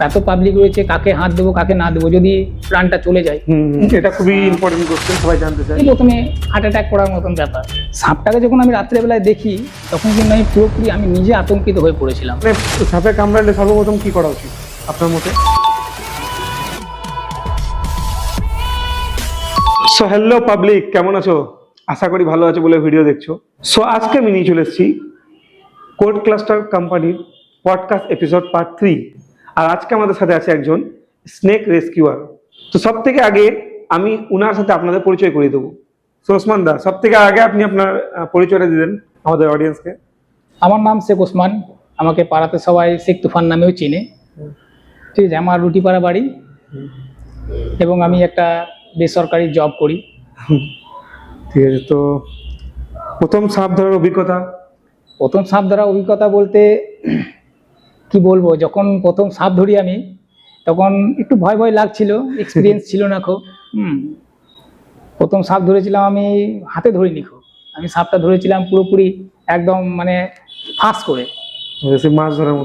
এত পাবলিক রয়েছে, কাকে হাত দেবো কাকে না দেবো যদি প্রাণটা চলে যায়। এটা খুবই ইম্পর্টেন্ট কোশ্চেন, সবাই জানতে চায়। প্রথমে হার্ট অ্যাটাক করার মতন ব্যাপার। সাপটাকে যখন আমি রাত্রেবেলায় দেখি তখন কিন্তু আমি পুরোপুরি আমি নিজে আতঙ্কিত হয়ে পড়েছিলাম। মানে সাপে কামড়ালে সর্বপ্রথম কি করা উচিত আপনার মতে? সো হ্যালো পাবলিক, কেমন আছো? আশা করি ভালো আছো বলে ভিডিও দেখছো। সো আজকে আমি নিয়ে চলে এসেছি কোড ক্লাস্টার কোম্পানির পডকাস্ট এপিসোড পার্ট 3। আর আজকে আমাদের সাথে আছে একজন স্নেক রেস্কিউয়ার। তো সব থেকে আগে আমি উনার সাথে আপনাদের পরিচয় করিয়ে দেবো। সো ওসমান দা, সব থেকে আগে আপনি আপনার পরিচয়টা দিলেন আমাদের অডিয়েন্সকে। আমার নাম শেখ ওসমান, আমাকে পাড়াতে সবাই শেখ তুফান নামেও চিনে। ঠিক আছে, আমার রুটিপাড়া বাড়ি এবং আমি একটা বেসরকারি জব করি। ঠিক আছে, তো প্রথম সাপ ধরার অভিজ্ঞতা? প্রথম সাপ ধরার অভিজ্ঞতা বলতে কি বলবো, যখন প্রথম সাপ ধরি আমি তখন একটু ভয় ভয় লাগছিল, এক্সপিরিয়েন্স ছিল না খুব। প্রথম সাপ ধরেছিলাম আমি হাতে ধরিনি খুব, আমি সাপটা ধরেছিলাম পুরোপুরি একদম মানে ফাঁস করে,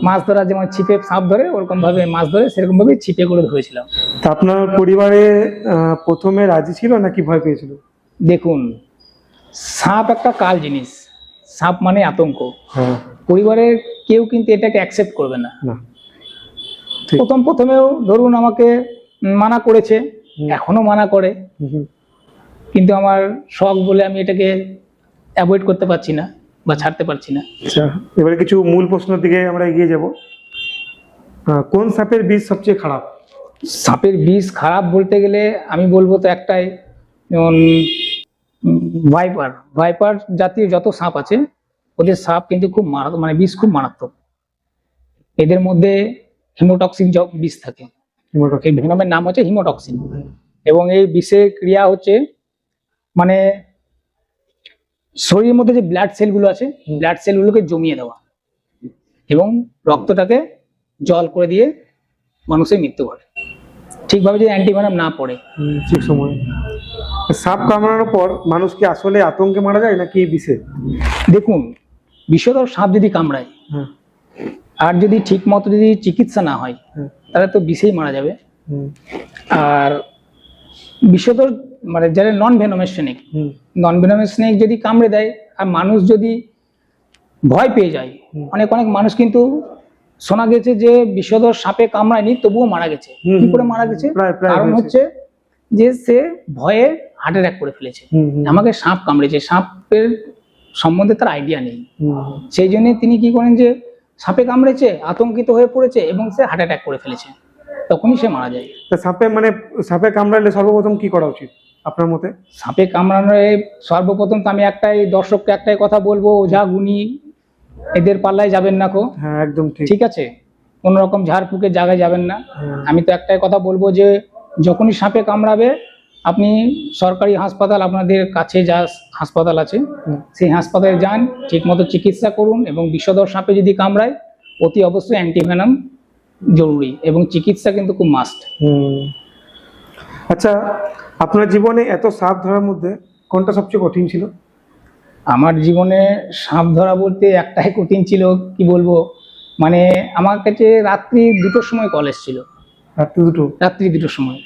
মাছ ধরা যেমন ছিপে সাপ ধরে ওরকম ভাবে মাছ ধরে সেরকম ভাবে ছিপে করে ধরেছিলাম। তা আপনার পরিবারে প্রথমে রাজি ছিল নাকি ভয় পেয়েছিল? দেখুন, সাপ একটা কাল জিনিস, সাপ মানে আতঙ্ক। পরিবারের কেউ কিন্তু এটাকে অ্যাকসেপ্ট করবে না। প্রথমেও ধরুন আমাকে মানা করেছে, এখনো মানা করে, কিন্তু আমার শখ বলে আমি এটাকে অ্যাভয়েড করতে পারছি না বা ছাড়তে পারছি না। আচ্ছা, এবারে কিছু মূল প্রশ্নের দিকে আমরা এগিয়ে যাব। কোন সাপের বিষ সবচেয়ে খারাপ? সাপের বিষ খারাপ বলতে গেলে আমি বলবো তো একটাই, যেমন ভাইপার জাতীয় যত সাপ আছে ওদের সাপ কিন্তু খুব মানে বিষ খুব মারাত্মক। এদের মধ্যে হিমোটক্সিন বিষ থাকে, এই ভেনমের নাম হচ্ছে হিমোটক্সিন। এবং এই বিষের ক্রিয়া হচ্ছে মানে শরীরের মধ্যে যে ব্লাড সেলগুলো আছে, ব্লাড সেলগুলোকে জমিয়ে দেওয়া এবং রক্তটাকে জল করে দিয়ে মানুষের মৃত্যু ঘটে, ঠিকভাবে যদি অ্যান্টিভেনম না পড়ে ঠিক সময়। সাপ কামড়ানোর পর মানুষ কি আসলে আতঙ্কে মারা যায় নাকি বিষে? দেখুন, বিষধর সাপ যদি কামড়ায় আর যদি ঠিক মতো যদি চিকিৎসা না হয় তাহলে তো বিষেই মারা যাবে। আর বিষধর মানে যারা নন ভেনমের স্নেক যদি কামড়ে দেয় আর মানুষ যদি ভয় পেয়ে যায়, অনেক মানুষ কিন্তু শোনা গেছে যে বিষধর সাপে কামড়ায়নি তবুও মারা গেছে। কি করে মারা গেছে? কারণ হচ্ছে যে সে ভয়ে হার্ট অ্যাটাক করে ফেলেছে। আমাকে সাপ কামড়েছে, সাপের সম্বন্ধে তার আইডিয়া নেই, সেই জন্য তিনি কি করেন যে সাপে কামড়েছে, আতঙ্কিত হয়ে পড়েছে এবং সে হার্ট অ্যাটাক করে ফেলেছে, তখনই সে মারা যায়। সাপে কামড়ালে সর্বপ্রথম কি করা উচিত আপনার মতে? সাপে কামড়ানো সর্বপ্রথম তো আমি একটাই দর্শককে একটাই কথা বলবো, ওঝা গুনি এদের পাল্লায় যাবেন না কো। হ্যাঁ, একদম ঠিক আছে, কোন রকম ঝাড়ফুঁকের জায়গায় যাবেন না। আমি তো একটাই কথা বলবো যে যখনই সাপে কামড়াবে আপনি সরকারি হাসপাতাল, আপনাদের কাছে যা হাসপাতাল আছে সেই হাসপাতালে যান, ঠিকমতো চিকিৎসা করুন এবং বিষধর সাপে যদি কামড়ায় অতি অবশ্যই অ্যান্টিভেনম জরুরি এবং চিকিৎসা কিন্তু খুব মাস্ট। আচ্ছা, আপনার জীবনে এত সাপ ধরার মধ্যে কোনটা সবচেয়ে কঠিন ছিল? আমার জীবনে সাপ ধরা বলতে একটাই কঠিন ছিল, কি বলবো, মানে আমার কাছে রাত্রি 2টোর সময় কল এসেছিল। রাত্রি 2টোর সময়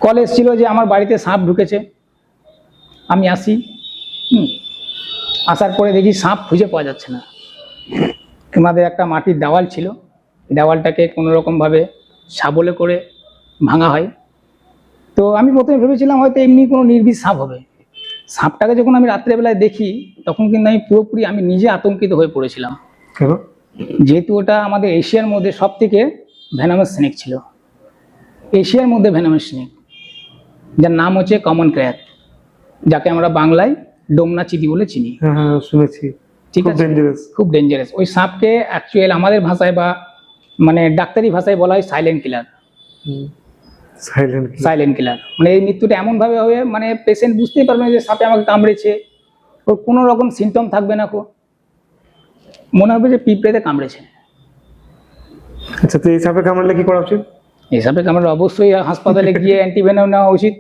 কল এসেছিল যে আমার বাড়িতে সাপ ঢুকেছে। আমি আসি, আসার পরে দেখি সাপ খুঁজে পাওয়া যাচ্ছে না। আমাদের একটা মাটির দেওয়াল ছিল, দেওয়ালটাকে কোনো রকম ভাবে শাবলে করে ভাঙা হয়। তো আমি প্রথমে ভেবেছিলাম হয়তো এমনি কোনো নির্বিষ সাপ হবে। সাপটাকে যখন আমি রাত্রেবেলায় দেখি তখন কিন্তু আমি পুরোপুরি আমি নিজে আতঙ্কিত হয়ে পড়েছিলাম। যেহেতু ওটা আমাদের এশিয়ার মধ্যে সব থেকে ভেনামাস স্নেক ছিল, এশিয়ার মধ্যে ভেনামাস স্নেক, যার নাম হচ্ছে কমন ক্র্যাক, যাকে আমরা বাংলায় ডোমনা চিতি বলে চিনি। শুনেছি। ঠিক আছে, খুব ডেঞ্জারাস। ওই সাপকে অ্যাকচুয়ালি আমাদের ভাষায় বা মানে ডাক্তারি ভাষায় বলা হয় সাইলেন্ট কিলার। মানে এই মৃত্যুটা এমন ভাবে হবে মানে পেশেন্ট বুঝতেই পারবে না যে সাপে আমাকে কামড়েছে, ওর কোনো রকম সিমটম থাকবে না, মনে হবে যে পিঁপড়েতে কামড়েছে। আচ্ছা, তো এই সাপে কামড়ালে কি করা উচিত? এই সাপে কামড়ালে অবশ্যই হাসপাতালে গিয়ে অ্যান্টিভেনম নেওয়া উচিত,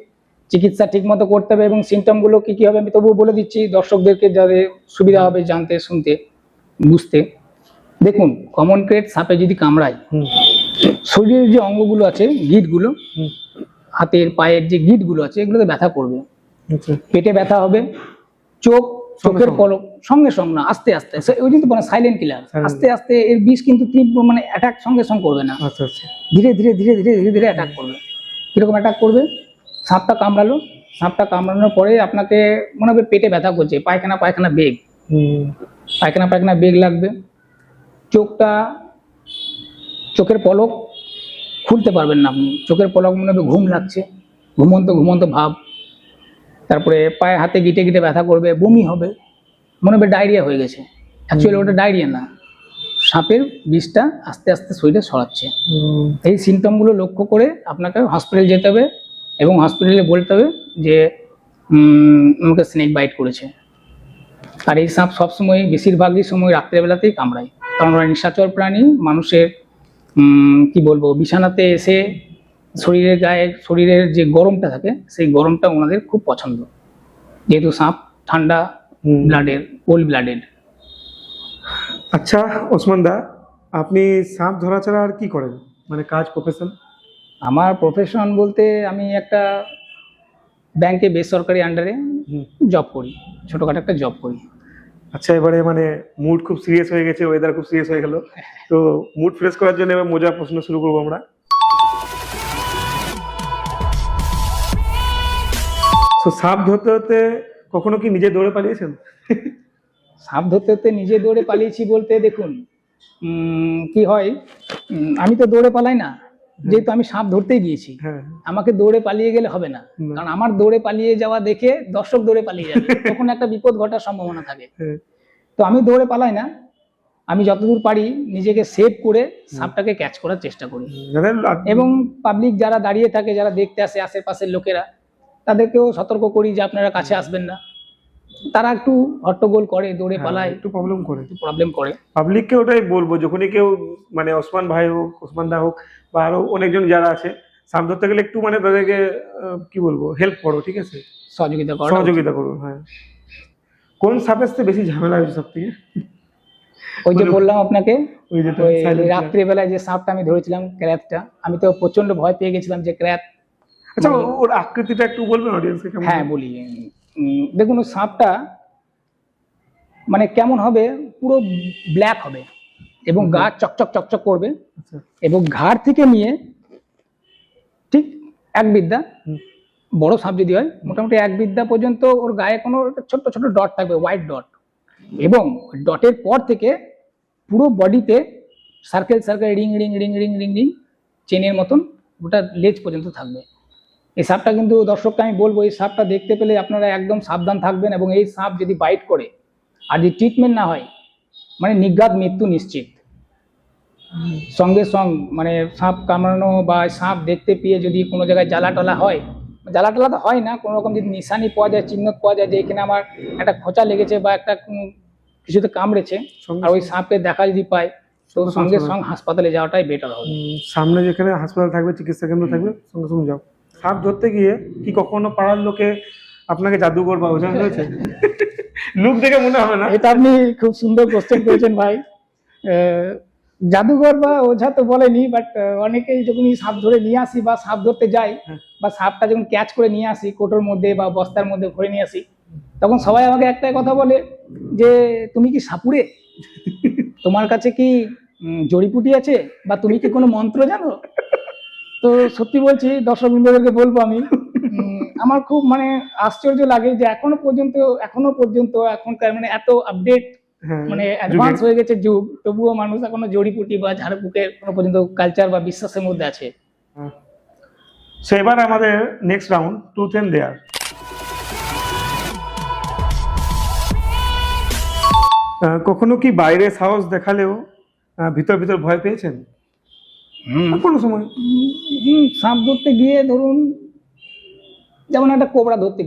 চিকিৎসা ঠিক মতো করতে হবে এবং সিমটম গুলো কি কি হবে আমি তবুও বলে দিচ্ছি দর্শকদেরকে, যাদের সুবিধা হবে জানতে, শুনতে, বুঝতে। দেখুন, কমন ক্রেট সাপে যদি কামড়ায়, শরীরের যে অঙ্গগুলো আছে, গিঁটগুলো, হাতের পায়ের যে গিঁটগুলো আছে, এগুলোতে ব্যথা করবে, পেটে ব্যথা হবে, চোখের পলক সঙ্গে সঙ্গে না, আস্তে আস্তে, ওই জন্য বলে সাইলেন্ট কিলার। আস্তে আস্তে এর বিষ কিন্তু তীব্র, মানে অ্যাটাক সঙ্গে সঙ্গে করবে না, ধীরে ধীরে ধীরে ধীরে ধীরে ধীরে অ্যাটাক করবে। কিরকম অ্যাটাক করবে? সাপটা কামড়ালো, সাপটা কামড়ানোর পরে আপনাকে মনে হবে পেটে ব্যথা করছে, পায়খানা বেগ, পায়খানা বেগ লাগবে, চোখের পলক খুলতে পারবেন না আপনি, চোখের পলক মনে হবে ঘুম লাগছে, ঘুমন্ত ভাব। তারপরে পায়ে হাতে গিটে গিটে ব্যথা করবে, বমি হবে, মনে হবে ডায়রিয়া হয়ে গেছে। অ্যাকচুয়ালি ওটা ডায়রিয়া না, সাপের বিষটা আস্তে আস্তে শরীরে ছড়াচ্ছে। এই সিমটমগুলো লক্ষ্য করে আপনাকে হসপিটাল যেতে হবে এবং হসপিটালে বলতে হবে যে আমাকে স্নেক বাইট করেছে। আর এই সাপ সবসময়, বেশিরভাগই সময় রাত্রেবেলাতেই কামড়ায়, কারণ ওরা নিশাচর প্রাণী। মানুষের কি বলবো, বিছানাতে এসে শরীরের যে গরমটা থাকে, সেই গরমটা ওনাদের খুব পছন্দ, যেহেতু সাপ ঠান্ডা ব্লাডের, কোল্ড ব্লাডেড। আচ্ছা ওসমান দা, আপনি সাপ ধরা ছাড়া আর কি করেন, মানে কাজ, প্রফেশন? আমার প্রফেশন বলতে আমি একটা ব্যাংকে বেসরকারি আন্ডারে জব করি, ছোটখাটো একটা জব করি। আচ্ছা, এবারে মানে মুড খুব সিরিয়াস হয়ে গেছে, ওয়েদার খুব সিরিয়াস হয়ে গেল, তো মুড ফ্রেশ করার জন্য এবার মজার প্রশ্ন শুরু করবো আমরা। তো সাপ ধরতে ধরতে কখনো কি নিজে দৌড়ে পালিয়েছেন? সাপ ধরতে ধরতে নিজে দৌড়ে পালিয়েছি বলতে, দেখুন কি হয়, আমি তো দৌড়ে পালাই না, যেহেতু আমি সাপ ধরতেই গিয়েছি। আমাকে দৌড়ে পালিয়ে গেলে হবে না, কারণ আমার দৌড়ে পালিয়ে যাওয়া দেখে দর্শক দৌড়ে পালিয়ে যাবে, তখন একটা বিপদ ঘটার সম্ভাবনা থাকে। তো আমি দৌড়ে পালাই না, আমি যতদূর পারি নিজেকে সেভ করে সাপটাকে ক্যাচ করার চেষ্টা করি। এবং পাবলিক যারা দাঁড়িয়ে থাকে, যারা দেখতে আসে, আশেপাশের লোকেরা, তাদেরকেও সতর্ক করি যে আপনারা কাছে আসবেন না। তারা একটু হট্টগোল করে, দৌড়ে পালায়, একটু প্রবলেম করে। পাবলিককে ওটাই বলবো, যখনই কেউ মানে ওসমান ভাই হোক, ওসমান দা হোক, বা আরো অনেকজন যারা আছে, সাপ ধরতে গেলে একটু মানে তাদেরকে কি বলবো, হেল্প করো, ঠিক আছে, সহযোগিতা করো। হ্যাঁ, কোন সাপের সাথে বেশি ঝামেলা হয়েছে সব থেকে? ওই যে বললাম আপনাকে, ওই রাত্রিবেলায় যে সাপটা আমি ধরেছিলাম, ক্র্যাতটা, আমি তো প্রচন্ড ভয় পেয়ে গেছিলাম যে ক্র্যাত। আচ্ছা, ওর আকৃতিটা একটু বলবেন অডিয়েন্সকে? হ্যাঁ বলি, দেখুন ওই সাপটা মানে কেমন হবে, পুরো ব্ল্যাক হবে এবং গা চকচক করবে, এবং ঘাড় থেকে নিয়ে ঠিক এক বিদ্যা, বড় সাপ যদি হয় মোটামুটি এক বিদ্যা পর্যন্ত ওর গায়ে কোনো ছোট্ট ছোট্ট ডট থাকবে, হোয়াইট ডট, এবং ডটের পর থেকে পুরো বডিতে সার্কেল রিং চেনের মতন ওটা লেজ পর্যন্ত থাকবে। এই সাপটা কিন্তু দর্শককে আমি বলবো, এই সাপটা দেখতে পেলে আপনারা একদম সাবধান থাকবেন, এবং এই সাপ যদি বাইট করে আর যদি ট্রিটমেন্ট না হয়, মানে নির্ঘাত মৃত্যু নিশ্চিত। সঙ্গে মানে সাপ কামড়ানো বা সাপ দেখতে পেয়ে যদি কোনো জায়গায় জ্বালা টলা তো হয় না, কোনো রকম যদি নিশানি পাওয়া যায়, চিহ্ন পাওয়া যায় যে এখানে আমার একটা খোঁচা লেগেছে বা একটা কিছুতে কামড়েছে, আর ওই সাপকে দেখা যদি পায়, তো সঙ্গে হাসপাতালে যাওয়াটাই বেটার হবে। সামনে যেখানে হাসপাতাল থাকবে, চিকিৎসা কেন্দ্র থাকবে, সঙ্গে যাও। সাপ ধরতে গিয়ে কি কখনো পাড়ার লোকে আপনাকে জাদুঘর বা ওঝা হয়েছে? লুক দেখে মনে হবে না। এটা আপনি খুব সুন্দর কোশ্চেন করেছেন ভাই। জাদুঘর বা ওঝা তো বলেনি, বাট অনেকেই যখন সাপ ধরে নিয়ে আসি বা সাপ ধরতে যাই, বা সাপটা যখন ক্যাচ করে নিয়ে আসি কোটোর মধ্যে বা বস্তার মধ্যে ভরে নিয়ে আসি, তখন সবাই আমাকে একটাই কথা বলে যে তুমি কি সাপুড়ে, তোমার কাছে কি জড়িপুটি আছে, বা তুমি কি কোনো মন্ত্র জানো? তো সত্যি বলছি, দর্শক বৃন্দদেরকে বলবো আমি, আমার খুব মানে আশ্চর্য লাগে যে এখনো পর্যন্ত এখনকার মানে এত আপডেট, মানে অ্যাডভান্স হয়ে গেছে যুগ, তবুও মানুষ এখনো জড়িপুটি বা ঝাড়ফুঁকের কোনো পর্যন্ত কালচার বা বিশ্বাসের মধ্যে আছে। এবার আমাদের next round, truth and dare. কখনো কি বাইরে সাহস দেখালেও ভিতর ভয় পেয়েছেন? কোনো সময় সাপ ধরতে গিয়ে, ধরুন যেমন একটা কোবরা ধরতে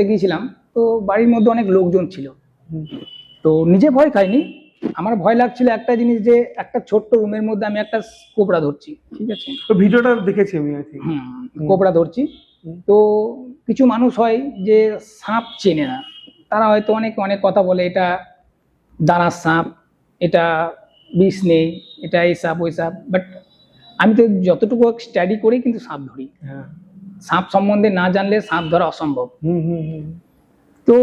গিয়েছিলাম, তো বাড়ির মধ্যে অনেক লোকজন ছিল, তো নিজে ভয় খাইনি, আমার ভয় লাগছিল একটা জিনিস, যে একটা ছোট্ট রুমের মধ্যে আমি একটা কোবরা ধরছি, ঠিক আছে, তো ভিডিওটা দেখেছি আমি, কোবরা ধরছি। তো কিছু মানুষ হয় যে সাপ চেনে না, তারা হয়তো অনেক কথা বলে, এটা দানার সাপ, এটা বিষ নেই, এটা এই সাপ ওই সাপ, বাট আমি তো যতটুকু স্টাডি করি কিন্তু সাপ ধরি। সাপ সম্বন্ধে না জানলে সাপ ধরা অসম্ভব। তো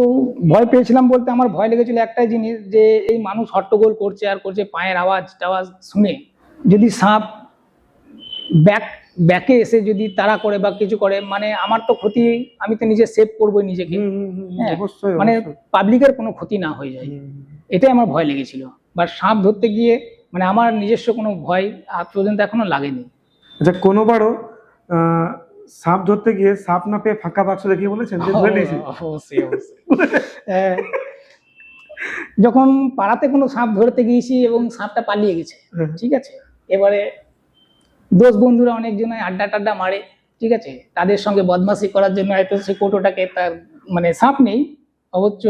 ভয় পেয়েছিলাম বলতে আমার ভয় লেগেছিল একটাই জিনিস, যে এই মানুষ হট্টগোল করছে আর করছে, পায়ের আওয়াজ টাওয়াজ শুনে যদি সাপ ব্যাকে এসে যদি তাড়া করে বা কিছু করে, মানে আমার তো ক্ষতি, আমি তো নিজে সেভ করবো নিজেকে, হ্যাঁ, মানে পাবলিকের কোনো ক্ষতি না হয়ে যায়, এটাই আমার ভয় লেগেছিল। বা সাপ ধরতে গিয়ে মানে আমার নিজস্ব কোনো ভয় আজ পর্যন্ত এখনো লাগেনি। আচ্ছা, কোনোবারও সাপ ধরতে গিয়ে সাপ না পেয়ে ফাঁকা বাক্স দেখিয়ে বলেছেন যে ধরে নিয়েছি? অবশ্যই অবশ্যই। যখন পাড়াতে কোনো সাপ ধরতে গিয়েছি এবং সাপটা পালিয়ে গেছে, ঠিক আছে, এবারে দোষ বন্ধুরা অনেকজন আড্ডা টাড্ডা মারে, ঠিক আছে, তাদের সঙ্গে বদমাশি করার জন্য হয়তো সেই কোটোটাকে, তার মানে সাপ নেই অবশ্য,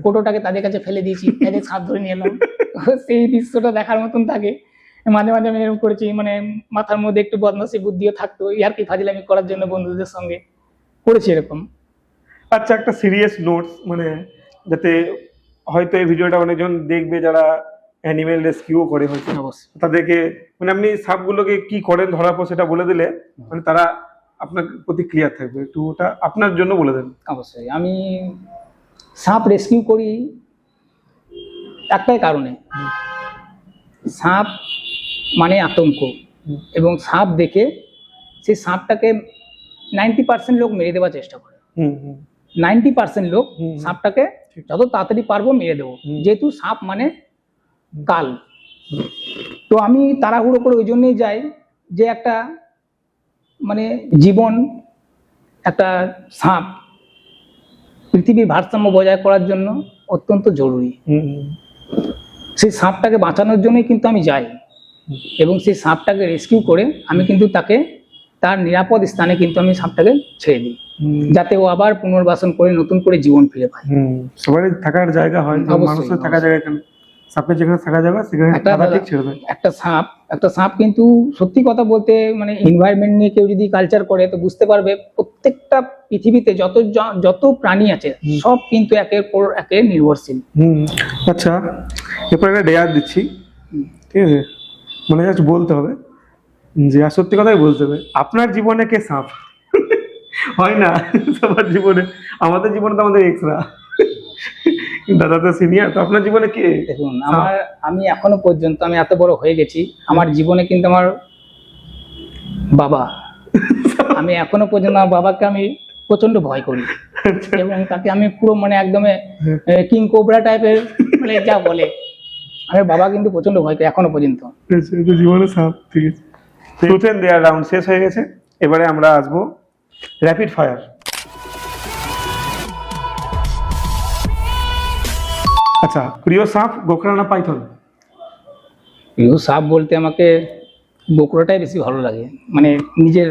কোটোটাকে তাদের কাছে ফেলে দিয়েছি, তাদের সাপ ধরে নিয়ে এলাম। সেই দৃশ্যটা দেখার মতন থাকে। মাঝে মাঝে আমি এরকম করেছি, মানে মাথার মধ্যে একটু বদমাশি বুদ্ধিও থাকতো, ইয়ার্কি ফাজিলামি করার জন্য বন্ধুদের সঙ্গে করেছি এরকম। আচ্ছা, একটা সিরিয়াস নোটস, মানে যাতে হয়তো এই ভিডিওটা অনেকজন দেখবে যারা অ্যানিমেল রেস্কিউ করে, হয়তো অবশ্যই তাদেরকে, মানে আপনি সাপগুলোকে কি করেন ধরার পর সেটা বলে দিলে মানে তারা আপনার প্রতি ক্লিয়ার থাকবে, একটু ওটা আপনার জন্য বলে দেন। অবশ্যই আমি সাপ রেস্কিউ করি একটাই কারণে, সাপ মানে আতঙ্ক, এবং সাপ দেখে সেই সাপটাকে 90% লোক মেরে দেওয়ার চেষ্টা করে। 90% লোক সাপটাকে যত তাড়াতাড়ি পারবো মেরে দেবো, যেহেতু সাপ মানে কাল। তো আমি তাড়াহুড়ো করে ওই জন্যই যাই যে একটা মানে জীবন, একটা সাপ পৃথিবীর ভারসাম্য বজায় করার জন্য অত্যন্ত জরুরি। সেই সাপটাকে বাঁচানোর জন্যই কিন্তু আমি যাই, এবং সেই সাপটাকে রেস্কিউ করে আমি কিন্তু তাকে তার নিরাপদ স্থানে কিন্তু আমি সাপটাকে ছেড়ে দিই, যাতে ও আবার পুনর্বাসন করে নতুন করে জীবন ফিরে পায়। সবারই থাকার জায়গা হয়, মানুষের থাকার জায়গা, এখানে সাপের যেখানে থাকা যাবে সেখানে ঠিক ছেড়ে দেয়। একটা সাপ কিন্তু সত্যি কথা বলতে, মানে এনভায়রনমেন্ট নিয়ে কেউ যদি কালচার করে তো বুঝতে পারবে, প্রত্যেকটা পৃথিবীতে যত প্রাণী আছে সব কিন্তু একের পর একে নির্ভরশীল। আচ্ছা, এরপর একটা ডেয়ার দিচ্ছি, ঠিক আছে, মানে জাস্ট বলতে হবে যে, আর সত্যি কথাই বলতে হবে, আপনার জীবনে কে সাপ? হয় না সবার জীবনে, আমাদের জীবনে তো আমাদের এক্সরা, দাদা তো সিনিয়র, তো আপনার জীবনে কে? দেখুন, আমি এখনো পর্যন্ত, আমি এত বড় হয়ে গেছি, আমার জীবনে কিন্তু আমার বাবা, আমি এখনো পর্যন্ত আমার বাবাকে আমি প্রচন্ড ভয় করি, এবং তাকে আমি পুরো মানে একদম কিং কোবরা টাইপের, মানে যা বলে, আমি বাবা কিন্তু প্রচন্ড ভয় করি এখনো পর্যন্ত। জীবনে সাপ, ঠিক আছে। ট্রুথ এন্ড ডেয়ার রাউন্ড শেষ হয়ে গেছে, এবারে আমরা আসবো র্যাপিড ফায়ার। আচ্ছা, প্রিয় সাপ গোখরা না পাইথন? প্রিয় সাপ বলতে আমাকে বকুড়াটাই বেশি ভালো লাগে, মানে নিজের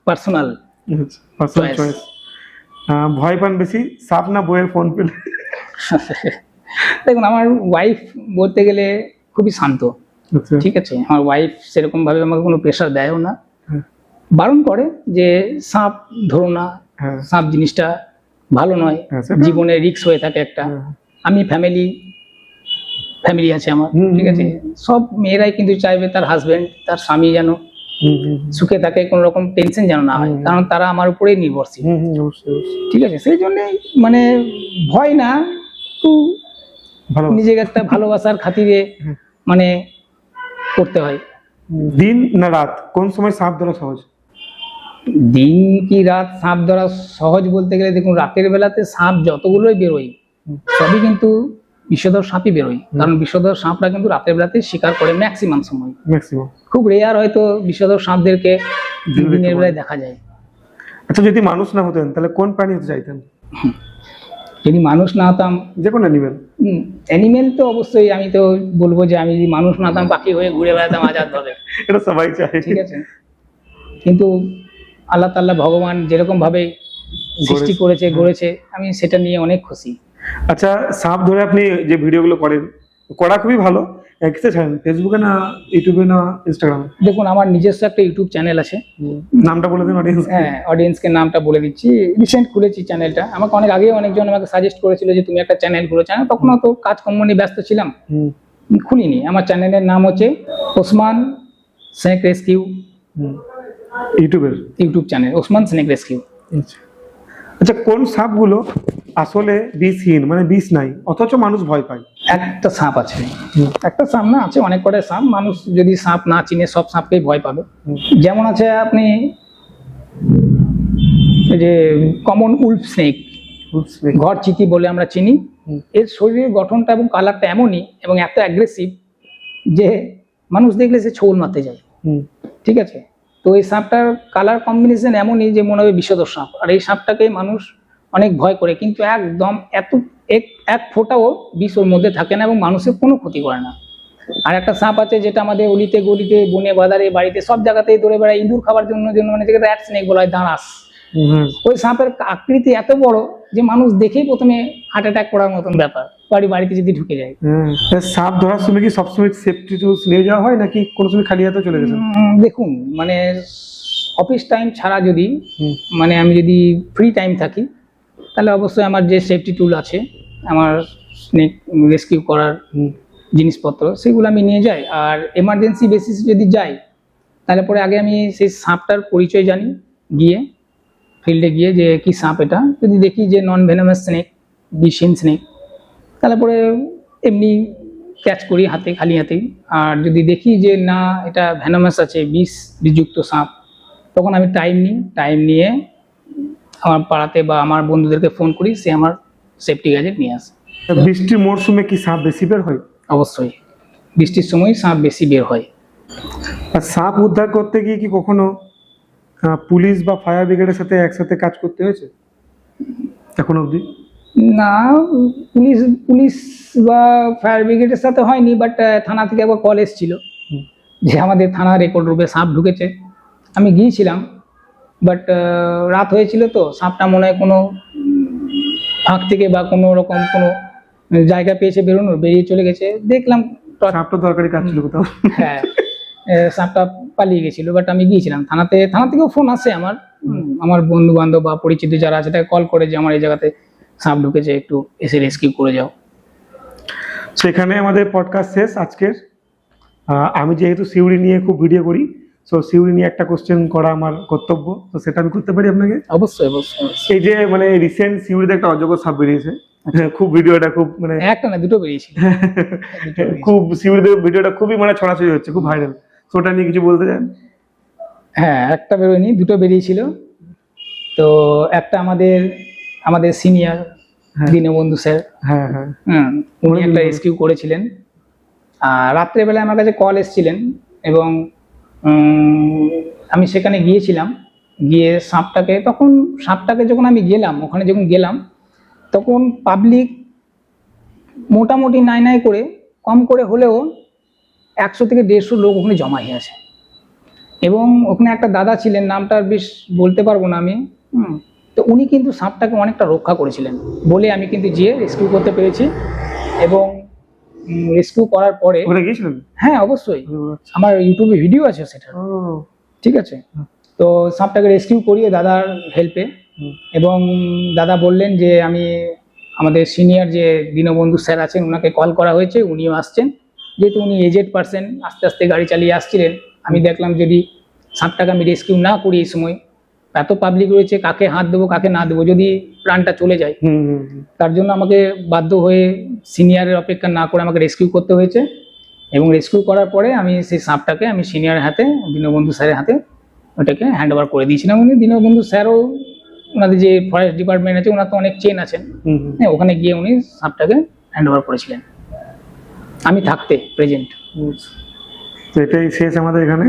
পার্সোনাল চয়েস। ভয় পান বেশি সাপ না বইয়ের ফোন পেলে? দেখুন, আমার ওয়াইফ বলতে গেলে খুবই শান্ত, ঠিক আছে, আমার ওয়াইফ সেরকম ভাবে আমাকে কোনো প্রেশার দেয়ও না, বারণ করে যে সাপ ধরো না, সাপ জিনিসটা ভালো নয়, জীবনে রিস্ক হয়ে থাকে একটা। আমি ফ্যামিলি আছে আমার, ঠিক আছে, সব মেয়েরাই কিন্তু চাইবে তার হাজবেন্ড, তার স্বামী যেন সুখে থাকে, কোনো রকম টেনশন যেন না হয়, কারণ তারা আমার উপরেই নির্ভরশীল, ঠিক আছে, সেই জন্য মানে ভয় না, একটু নিজেকে একটা ভালোবাসার খাতিরে মানে করতে হয়। দিন না রাত, কোন সময় সাপ ধরা সহজ? দিন কি রাত সাপ ধরা সহজ বলতে গেলে, দেখুন, রাতের বেলাতে সাপ যতগুলোই বেরোয় সবই কিন্তু বিষধর সাপই বেরোয়, কারণ বিষধর সাপরা কিন্তু রাতের বেলাতে শিকার করে ম্যাক্সিমাম সময়, খুব রেয়ার হয়তো বিষধর সাপদেরকে দিনের বেলায় দেখা যায়। আচ্ছা, যদি মানুষ না হতেন তাহলে কোন প্রাণী হতে চাইতেন? যদি মানুষ না হতাম, যে কোনো অ্যানিমেল তো অবশ্যই, আমি তো বলবো যে আমি যদি মানুষ না হতাম পাখি হয়ে ঘুরে বেড়াতাম আজাদ ভাবে, এটা সবাই চায়, ঠিক আছে, কিন্তু আল্লাহ তাআলা ভগবান যেরকম ভাবে সৃষ্টি করেছে গড়েছে, আমি সেটা নিয়ে অনেক খুশি। আচ্ছা, সাপ ধরে আপনি যে ভিডিওগুলো করেন, করা খুবই ভালো, কিসে ছাড়েন, ফেসবুকে না ইউটিউবে না ইনস্টাগ্রামে? দেখুন, আমার নিজস্ব একটা ইউটিউব চ্যানেল আছে, নামটা বলে দিন অডিয়েন্স। হ্যাঁ, অডিয়েন্সকে নামটা বলে দিচ্ছি, রিসেন্ট খুলেছি চ্যানেলটা, আমাকে অনেক আগে অনেকজন আমাকে সাজেস্ট করেছিল যে তুমি একটা চ্যানেল খুলো, তখন তো কাজকর্ম নিয়ে ব্যস্ত ছিলাম, খুলিনি। আমার চ্যানেলের নাম হচ্ছে Osman snake rescue, YouTube channel Osman snake rescue. আচ্ছা, কোন সাপগুলো আসলে বিষহীন, মানে বিষ নাই, অথচ মানুষ ভয় পায়? একটা সাপ আছে, একটা সাপ না আছে, অনেক কটা সাপ। মানুষ যদি সাপ না চিনে সব সাপকেই ভয় পাবে। যেমন আছে আপনি এই যে কমন উলফ স্নেক, ঘর চিতি বলে আমরা চিনি। এর শরীরের গঠনটা এবং কালারটা এমনই এবং এত অ্যাগ্রেসিভ যে মানুষ দেখলে সে ছৌল মারতে যায়। ঠিক আছে, তো এই সাপটার কালার কম্বিনেশন এমনই যে মনে হবে বিষধর সাপ। আর এই সাপটাকে মানুষ অনেক ভয় করে, কিন্তু একদম এক ফোঁটাও বিষ ওর মধ্যে থাকে না এবং মানুষের কোনো ক্ষতি করে না। আর একটা সাপ আছে যেটা আমাদের অলিতে গলিতে বনে বাজারে বাড়িতে সব জায়গাতেই দৌড়ে বেড়ায় ইঁদুর খাবার জন্য, মানে যেটা র্যাট স্নেক বলা হয়, দাঁড়াস। ওই সাপের আকৃতি এত বড় যে মানুষ দেখেই প্রথমে হার্ট অ্যাটাক করার মতন ব্যাপার, বাড়িতে যদি ঢুকে যায়। সাপ ধরার সময় কি সবসময় সেফটি টুলস নিয়ে যাওয়া হয় নাকি কোনো সময় খালি হাতে চলে গেছে? দেখুন, মানে অফিস টাইম ছাড়া যদি মানে আমি যদি ফ্রি টাইম থাকি তাহলে অবশ্যই আমার যে সেফটি টুল আছে, আমার স্নেক রেস্কিউ করার জিনিসপত্র, সেগুলো আমি নিয়ে যাই। আর এমার্জেন্সি বেসিস যদি যাই তাহলে পরে আগে আমি সেই সাপটার পরিচয় জানি, গিয়ে ফিল্ডে গিয়ে যে কি সাপ এটা। যদি দেখি যে নন ভেনামাস স্নেক, বিষহীন স্নেক, তাহলে পরে এমনি ক্যাচ করি হাতে, খালি হাতেই। আর যদি দেখি যে না এটা ভেনামাস আছে, বিষযুক্ত সাপ, তখন আমি টাইম নিয়ে আমার পাড়াতে বা আমার বন্ধুদেরকে ফোন করি, সে আমার সেফটি গ্যাজেট নিয়ে আসে। বৃষ্টির মরশুমে কি সাপ বেশি বের হয়? অবশ্যই বৃষ্টির সময় সাপ বেশি বের হয়। আর সাপ উদ্ধার করতে গিয়ে কি কখনো পুলিশ বা ফায়ার ব্রিগেডের সাথে একসাথে কাজ করতে হয়েছে এখন অবধি? না, পুলিশ বা ফায়ার ব্রিগেডের সাথে হয়নি, বাট থানা থেকে একবার কল এসেছিল যে আমাদের থানা রেকর্ড রুমে সাপ ঢুকেছে। আমি গিয়েছিলাম, বাট রাত হয়েছিল, তো সাপটা মনে হয় কোনো ফাঁক থেকে বা কোনো রকম কোনো জায়গা পেয়েছে বেরিয়ে চলে গেছে। দেখলাম সাপটা দরকারি কাজ ছিল কোথাও। হ্যাঁ, সাপটা পালিয়ে গেছিল। বাট আমি গিয়েছিলাম থানা থেকেও ফোন আসে আমার বন্ধু বান্ধব বা পরিচিত যারা আছে তাকে কল করে যে আমার এই জায়গাতে সাপ ঢুকেছে, একটু এসে রেস্কিউ করে যাও। সেখানে আমাদের পডকাস্ট শেষ আজকের। আমি যেহেতু সিউড়ি নিয়ে খুব ভিডিও করি, সো সিউড়ি নিয়ে একটা কোশ্চেন করা আমার কর্তব্য, তো সেটা আমি করতে পারি আপনাকে? অবশ্যই। এই যে মানে রিসেন্ট সিউড়িতে একটা অজগর সাপ বেরিয়েছে, খুব ভিডিওটা খুব মানে একটা না দুটো বেরিয়েছিল, খুব সিউড়িতে ভিডিওটা খুবই মানে ছড়াছড়ি হচ্ছে, খুব ভাইরাল। তো ওটা নিয়ে কিছু বলতে চান? হ্যাঁ, একটা বেরোয়নি, দুটো বেরিয়েছিল। তো একটা আমাদের সিনিয়র দীনবন্ধু স্যার, উনি একটা রেস্কিউ করেছিলেন। আর রাত্রেবেলায় আমার কাছে কল এসেছিলেন এবং আমি সেখানে গিয়েছিলাম। গিয়ে সাপটাকে যখন আমি গেলাম তখন পাবলিক মোটামুটি নাই করে কম করে হলেও 100 থেকে 150 লোক ওখানে জমা হয়ে আছে। এবং ওখানে একটা দাদা ছিলেন, নামটা বেশ বলতে পারবো না আমি, তো উনি কিন্তু সাপটাকে অনেকটা রক্ষা করেছিলেন বলে আমি কিন্তু গিয়ে রেস্কিউ করতে পেরেছি। এবং রেস্কিউ করার পরে হ্যাঁ অবশ্যই আমার ইউটিউবে ভিডিও আছে সেটা। ঠিক আছে, তো সাপটাকে রেস্কিউ করিয়ে দাদার হেল্পে, এবং দাদা বললেন যে আমাদের সিনিয়র যে দীনবন্ধু স্যার আছেন ওনাকে কল করা হয়েছে, উনিও আসছেন। যেহেতু উনি এজেড পার্সন, আস্তে আস্তে গাড়ি চালিয়ে আসছিলেন, আমি দেখলাম যদি সাপটাকে আমি রেস্কিউ না করি এই সময়, এত পাবলিক রয়েছে, কাকে হাত দেবো কাকে না দেবো, যদি প্রাণটা চলে যায়, তার জন্য আমাকে বাধ্য হয়ে সিনিয়রের অপেক্ষা না করে আমাকে রেস্কিউ করতে হয়েছে। এবং রেস্কিউ করার পরে আমি সেই সাপটাকে আমি সিনিয়রের হাতে, দীনবন্ধু স্যারের হাতে ওটাকে হ্যান্ড ওভার করে দিয়েছিলাম। উনি দীনবন্ধু স্যারও, ওনাদের যে ফরেস্ট ডিপার্টমেন্ট আছে ওনার তো অনেক চেন আছেন, ওখানে গিয়ে উনি সাপটাকে হ্যান্ড ওভার করেছিলেন আমি থাকতে প্রেজেন্ট। তো এটাই শেষ আমাদের এখানে,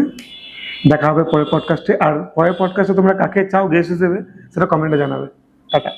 দেখা হবে পরের পডকাস্টে। আর পরের পডকাস্টে তোমরা কাকে চাও গেস্ট হিসেবে সেটা কমেন্টে জানাবে। টাটা।